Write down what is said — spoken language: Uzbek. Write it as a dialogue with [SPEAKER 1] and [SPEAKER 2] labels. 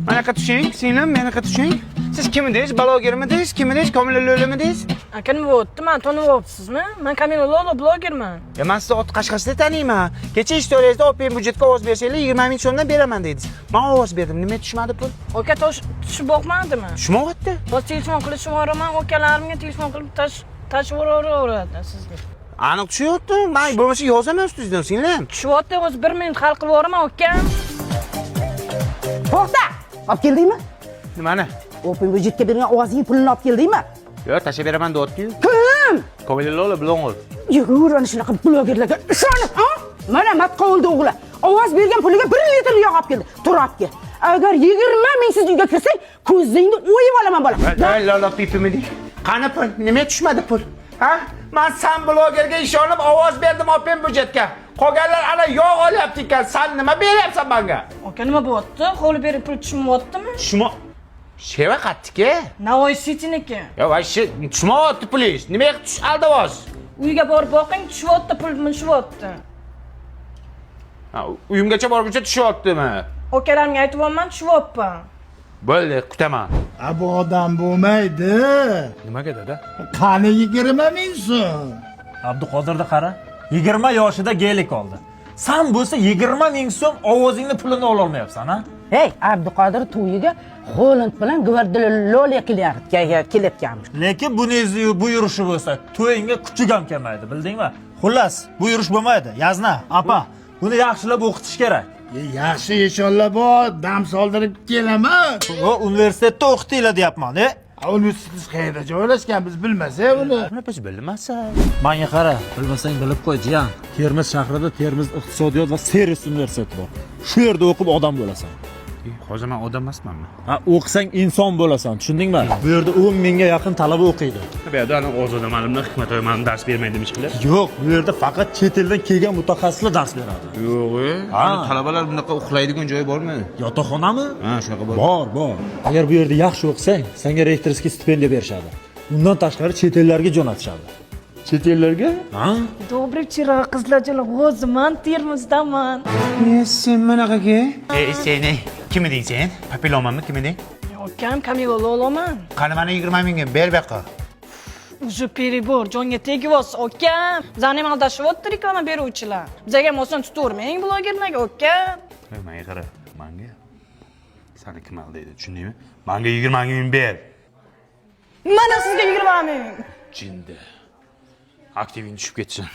[SPEAKER 1] Mana tushing, singlim, meni tushing. Siz kim edingiz? Blogermidingiz? Kim edingiz? Komila Lo'lamidingiz?
[SPEAKER 2] Aka nima bo'pti? Men taniyapsizmi? Men Kamila Lo'la blogerman.
[SPEAKER 1] Ya men sizni ot qashqasida taniyman. Kecha istoriyangizda Open budjetga ovoz bersanglar 20 ming so'mdan beraman dedingiz. Men ovoz berdim. Nima tushmadi pul?
[SPEAKER 2] Aka tushib boqmadimi?
[SPEAKER 1] Tushmayapti.
[SPEAKER 2] Biz telefon qilishib yuboraman, ukalarimga telefon qilib tashib yuboraveradi sizga.
[SPEAKER 1] Aniq tushyapti. Men bo'lmasa yozaman ustingizdan, singlim.
[SPEAKER 2] Tushyapti, o'zi 1 minut hal qilib yuboraman, uka.
[SPEAKER 3] To'xta! Olib keldingmi?
[SPEAKER 1] Nimani?
[SPEAKER 3] Open budjetga bergan ovozing pulini olib keldingmi?
[SPEAKER 1] Yo'q, tashlab beraman deyapti-yu.
[SPEAKER 3] Kim?
[SPEAKER 1] Komila Lo'la bloger.
[SPEAKER 3] Yugur, ana shunaqa blogerlarga ishonib, ha? Mana matqovul o'g'li. Ovoz bergan puliga 1 litr yog' olib keldi. Tur olib kel. Agar 20 ming siz uyga kirsang, ko'zingni o'yib olaman bola.
[SPEAKER 1] Ey Lola pipimidi. Qani pul? Nima tushmadi pul? Ha? Men san blogerga ishonib ovoz berdim Open budjetga. Qolganlar ana yog' olyapti ekan. Sen nima beryapsan menga?
[SPEAKER 2] Aka nima bo'pti? Qo'li berib pul tushmayaptimi?
[SPEAKER 1] Shuma Sheva qatdiki?
[SPEAKER 2] Navoiy City'niki.
[SPEAKER 1] Yo, vashshi tushmayapti pulingiz. Nimaga tush aldovoz?
[SPEAKER 2] Uyga borib boqing, tushyapti, pul tushyapti.
[SPEAKER 1] Ha, uyimgacha borguncha tushyaptimi?
[SPEAKER 2] Ukalarimga aytyapman, tushyapti.
[SPEAKER 1] Bo'ldi, kutaman.
[SPEAKER 4] Bu odam bo'lmaydi.
[SPEAKER 1] Nimaga dada?
[SPEAKER 4] Qani 20 ming so'm.
[SPEAKER 5] Abduqodirni qara. 20 yoshida geylik oldi. Sen bo'lsa 20 ming so'm ovozingni pulini ola olmayapsan, ha?
[SPEAKER 3] Hey, Abduqodir to'yiga Holland bilan Gvardiola kelayotganmish.
[SPEAKER 5] Lekin buningizni bu yurishi bo'lsa, to'yingga kuchuk ham kelmaydi, bildingmi? Xullas, bu yurish bo'lmaydi. Yazna, apa, buni yaxshilab o'qitish kerak.
[SPEAKER 4] Yaxshi inshaalloh bor, dam soldirib kelaman.
[SPEAKER 5] O universitetda o'qitinglar deyapman,
[SPEAKER 4] Universitet qayerda joylashgan biz bilmasak uni.
[SPEAKER 1] Buni biz bilmasak.
[SPEAKER 5] Menga qara, bilmasang bilib qo'y, jiyan. Termiz shahrida Termiz iqtisodiyot va servis universiteti bor. Shu yerda o'qib odam bo'lasan.
[SPEAKER 1] Hozir men odam emasmanmi?
[SPEAKER 5] Ha, o'qisang inson bo'lasan, tushundingmi? Bu yerda 10 mingga yaqin talaba o'qiydi.
[SPEAKER 1] Bu yerda ana Ozoda ma'lumlar Hikmatoy ma'lum dars bermaydi demişlar.
[SPEAKER 5] Yo'q, bu yerda faqat chet eldan kelgan mutaxassislar dars beradi.
[SPEAKER 1] Yo'q,
[SPEAKER 5] Ha.
[SPEAKER 1] talabalar bunaqa uxlaydigan joyi bormi?
[SPEAKER 5] Yotoqxonami?
[SPEAKER 1] Ha, shunaqa bor.
[SPEAKER 5] Bor. Agar bu yerda yaxshi o'qisang, senga rektorskiy stipendiya berishadi. Undan tashqari chet ellarga jo'natishadi.
[SPEAKER 1] Chet ellarga?
[SPEAKER 5] Ha?
[SPEAKER 2] Добрый вечер, qizlarchalar. O'ziman Termizdaman.
[SPEAKER 1] Sen bunaqaga? Sen kim eding sen? Papilomanmi, kim eding?
[SPEAKER 2] Ukam Kamila Lo'laman.
[SPEAKER 1] Qani mana 20 mingga ber baqa.
[SPEAKER 2] Уже перебор, jonga tegyapsiz, ukam. Bizani ham aldashyapti reklama beruvchilar. Bizga ham oson tutavermang blogerlarga, ukam.
[SPEAKER 1] Menga qara, menga. Seni kim aldaydi, tushundingmi? Menga 20 ming ber.
[SPEAKER 2] Mana sizga 20 ming.
[SPEAKER 1] Jinda. Aktiving tushib ketsin.